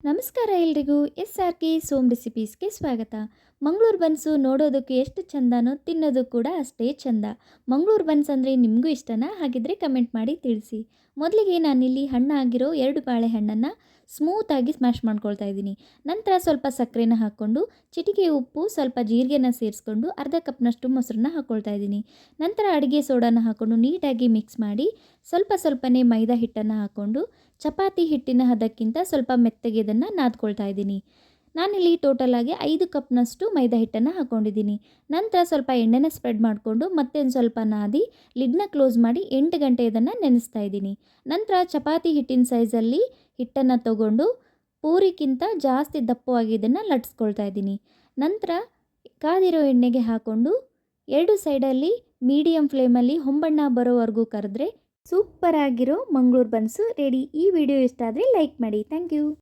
ನಮಸ್ಕಾರ ಎಲ್ರಿಗೂ. SRK ಸೋಮ್ ರೆಸಿಪೀಸ್ಗೆ ಸ್ವಾಗತ. ಮಂಗಳೂರು ಬನ್ಸು ನೋಡೋದಕ್ಕೆ ಎಷ್ಟು ಚಂದನೋ ತಿನ್ನೋದು ಕೂಡ ಅಷ್ಟೇ ಚಂದ. ಮಂಗಳೂರು ಬನ್ಸ್ ಅಂದರೆ ನಿಮಗೂ ಇಷ್ಟನಾ? ಹಾಗಿದ್ರೆ ಕಮೆಂಟ್ ಮಾಡಿ ತಿಳಿಸಿ. ಮೊದಲಿಗೆ ನಾನಿಲ್ಲಿ ಹಣ್ಣಾಗಿರೋ 2 ಬಾಳೆಹಣ್ಣನ್ನು ಸ್ಮೂತಾಗಿ ಸ್ಮ್ಯಾಶ್ ಮಾಡ್ಕೊಳ್ತಾ ಇದ್ದೀನಿ. ನಂತರ ಸ್ವಲ್ಪ ಸಕ್ಕರೆನ ಹಾಕ್ಕೊಂಡು, ಚಿಟಿಕೆ ಉಪ್ಪು, ಸ್ವಲ್ಪ ಜೀರಿಗೆನ ಸೇರಿಸ್ಕೊಂಡು, ಅರ್ಧ ಕಪ್ನಷ್ಟು ಮೊಸರನ್ನ ಹಾಕ್ಕೊಳ್ತಾ ಇದ್ದೀನಿ. ನಂತರ ಅಡುಗೆ ಸೋಡಾನ ಹಾಕ್ಕೊಂಡು ನೀಟಾಗಿ ಮಿಕ್ಸ್ ಮಾಡಿ, ಸ್ವಲ್ಪನೇ ಮೈದಾ ಹಿಟ್ಟನ್ನು ಹಾಕ್ಕೊಂಡು, ಚಪಾತಿ ಹಿಟ್ಟಿನ ಹದಕ್ಕಿಂತ ಸ್ವಲ್ಪ ಮೆತ್ತಗೆ ಇದನ್ನು ನಾದ್ಕೊಳ್ತಾ ಇದ್ದೀನಿ. ನಾನಿಲ್ಲಿ ಟೋಟಲಾಗಿ 5 ಕಪ್ನಷ್ಟು ಮೈದಾ ಹಿಟ್ಟನ್ನು ಹಾಕ್ಕೊಂಡಿದ್ದೀನಿ. ನಂತರ ಸ್ವಲ್ಪ ಎಣ್ಣೆನ ಸ್ಪ್ರೆಡ್ ಮಾಡಿಕೊಂಡು ಮತ್ತೆ ಒಂದು ಸ್ವಲ್ಪ ನಾದಿ ಲಿಡ್ನ ಕ್ಲೋಸ್ ಮಾಡಿ 8 ಗಂಟೆ ಇದನ್ನು ನೆನೆಸ್ತಾ ಇದ್ದೀನಿ. ನಂತರ ಚಪಾತಿ ಹಿಟ್ಟಿನ ಸೈಜಲ್ಲಿ ಹಿಟ್ಟನ್ನು ತಗೊಂಡು ಪೂರಿಗಿಂತ ಜಾಸ್ತಿ ದಪ್ಪವಾಗಿ ಇದನ್ನು ಲಟ್ಸ್ಕೊಳ್ತಾ ಇದ್ದೀನಿ. ನಂತರ ಕಾದಿರೋ ಎಣ್ಣೆಗೆ ಹಾಕ್ಕೊಂಡು 2 ಸೈಡಲ್ಲಿ ಮೀಡಿಯಮ್ ಫ್ಲೇಮಲ್ಲಿ ಹೊಂಬಣ್ಣ ಬರೋವರೆಗೂ ಕರೆದ್ರೆ ಸೂಪರ್ ಆಗಿರೋ ಮಂಗಳೂರು ಬನ್ಸು ರೆಡಿ. ಈ ವಿಡಿಯೋ ಇಷ್ಟ ಆದರೆ ಲೈಕ್ ಮಾಡಿ. Thank you.